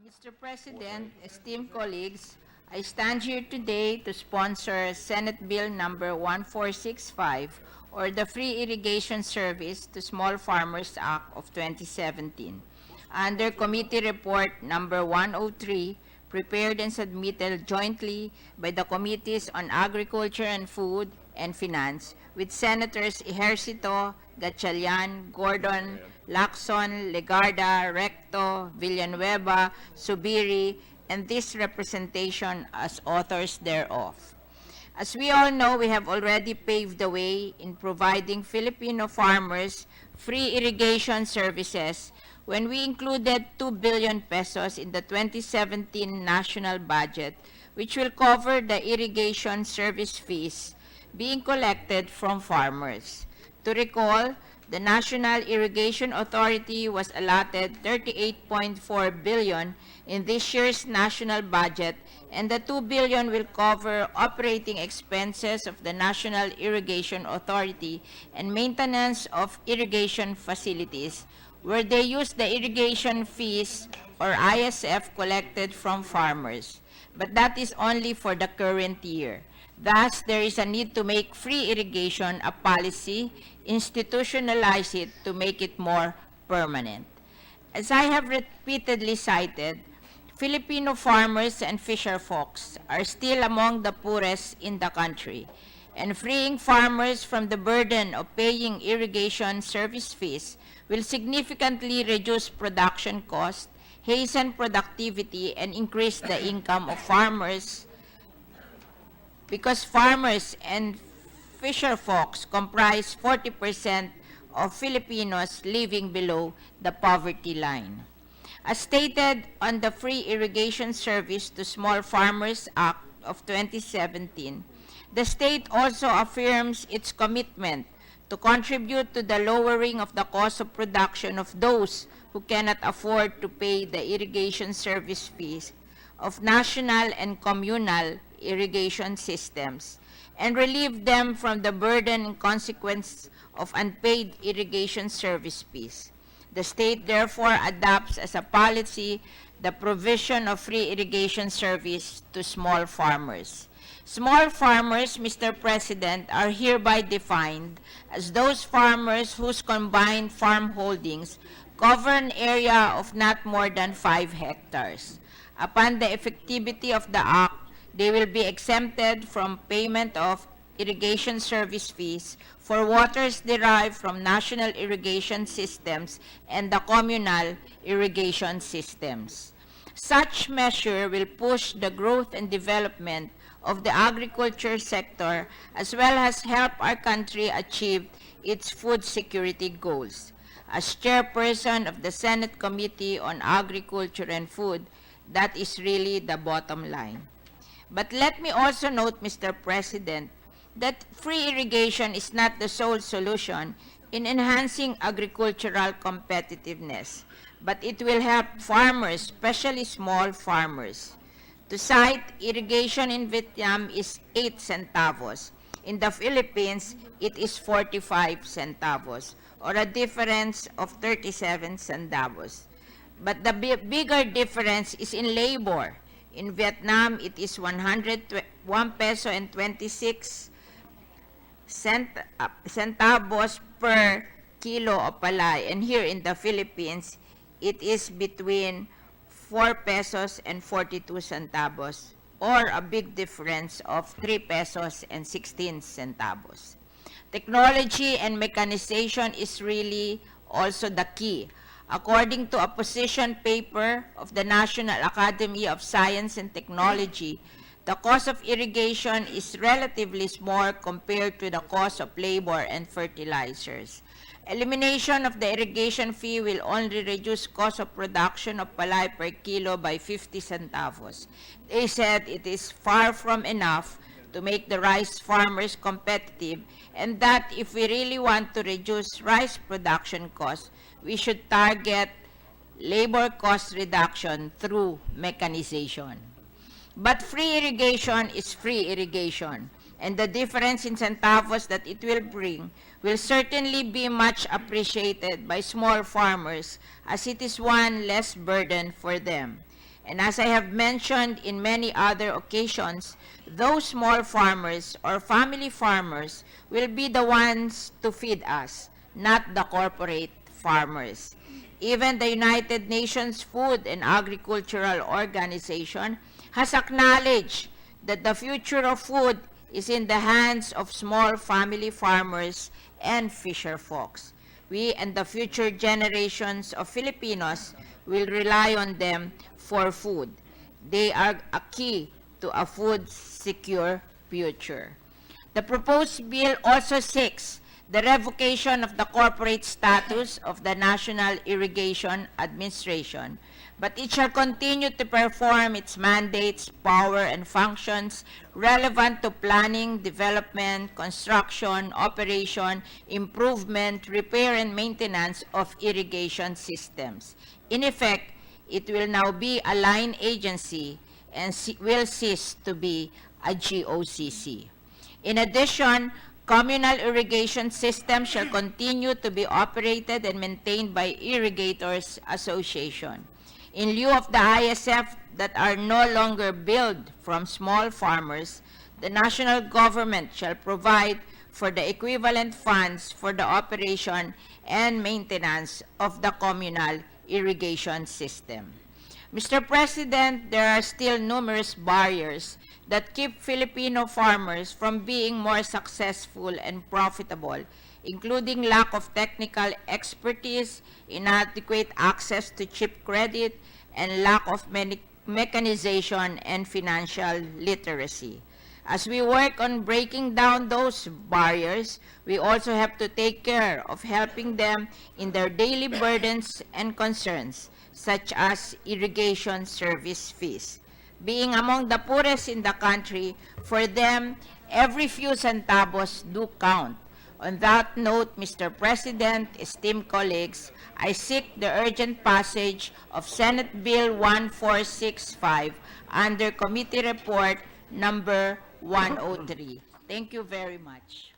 Mr. President, esteemed colleagues, I stand here today to sponsor Senate Bill number 1465, or the Free Irrigation Service to Small Farmers Act of 2017, under Committee Report number 103, prepared and submitted jointly by the Committees on Agriculture and Food and Finance, with Senators Ejercito, Gatchalian, Gordon, Lacson, Legarda, Recto, Villanueva, Subiri, and this representation as authors thereof. As we all know, we have already paved the way in providing Filipino farmers free irrigation services when we included 2 billion pesos in the 2017 national budget, which will cover the irrigation service fees being collected from farmers. To recall, the National Irrigation Authority was allotted 38.4 billion in this year's national budget, and the 2 billion will cover operating expenses of the National Irrigation Authority and maintenance of irrigation facilities, where they use the irrigation fees or ISF collected from farmers. But that is only for the current year. Thus, there is a need to make free irrigation a policy, institutionalize it to make it more permanent. As I have repeatedly cited, Filipino farmers and fisherfolks are still among the poorest in the country, and freeing farmers from the burden of paying irrigation service fees will significantly reduce production costs, hasten productivity, and increase the income of farmers, because farmers and fisherfolks comprise 40% of Filipinos living below the poverty line. As stated on the Free Irrigation Service to Small Farmers Act of 2017, the state also affirms its commitment to contribute to the lowering of the cost of production of those who cannot afford to pay the irrigation service fees of national and communal irrigation systems, and relieve them from the burden and consequence of unpaid irrigation service fees. The state therefore adopts as a policy the provision of free irrigation service to small farmers. Small farmers, Mr. President, are hereby defined as those farmers whose combined farm holdings cover an area of not more than 5 hectares. Upon the effectivity of the Act, they will be exempted from payment of irrigation service fees for waters derived from national irrigation systems and the communal irrigation systems. Such measure will push the growth and development of the agriculture sector, as well as help our country achieve its food security goals. As chairperson of the Senate Committee on Agriculture and Food, that is really the bottom line. But let me also note, Mr. President, that free irrigation is not the sole solution in enhancing agricultural competitiveness, but it will help farmers, especially small farmers. To cite, irrigation in Vietnam is 8 centavos. In the Philippines, it is 45 centavos, or a difference of 37 centavos. But the bigger difference is in labor. In Vietnam, it is 101 peso and 26 centavos per kilo of palay. And here in the Philippines, it is between 4 pesos and 42 centavos, or a big difference of 3 pesos and 16 centavos. Technology and mechanization is really also the key. According to a position paper of the National Academy of Science and Technology, the cost of irrigation is relatively small compared to the cost of labor and fertilizers. Elimination of the irrigation fee will only reduce cost of production of palay per kilo by 50 centavos. They said it is far from enough to make the rice farmers competitive, and that if we really want to reduce rice production costs, we should target labor cost reduction through mechanization. But free irrigation is free irrigation, and the difference in centavos that it will bring will certainly be much appreciated by small farmers, as it is one less burden for them. And as I have mentioned in many other occasions, those small farmers or family farmers will be the ones to feed us, not the corporate farmers. Even the United Nations Food and Agricultural Organization has acknowledged that the future of food is in the hands of small family farmers and fisher folks. We and the future generations of Filipinos will rely on them for food. They are a key to a food secure future. The proposed bill also seeks the revocation of the corporate status of the National Irrigation Administration, but it shall continue to perform its mandates, power, and functions relevant to planning, development, construction, operation, improvement, repair, and maintenance of irrigation systems. In effect, it will now be a line agency and will cease to be a GOCC. In addition, communal irrigation systems shall continue to be operated and maintained by Irrigators Association. In lieu of the ISF that are no longer billed from small farmers, the national government shall provide for the equivalent funds for the operation and maintenance of the communal irrigation system. Mr. President, there are still numerous barriers that keep Filipino farmers from being more successful and profitable, including lack of technical expertise, inadequate access to cheap credit, and lack of mechanization and financial literacy. As we work on breaking down those barriers, we also have to take care of helping them in their daily burdens and concerns, such as irrigation service fees. Being among the poorest in the country, for them, every few centavos do count. On that note, Mr. President, esteemed colleagues, I seek the urgent passage of Senate Bill 1465 under Committee Report number 103. Thank you very much.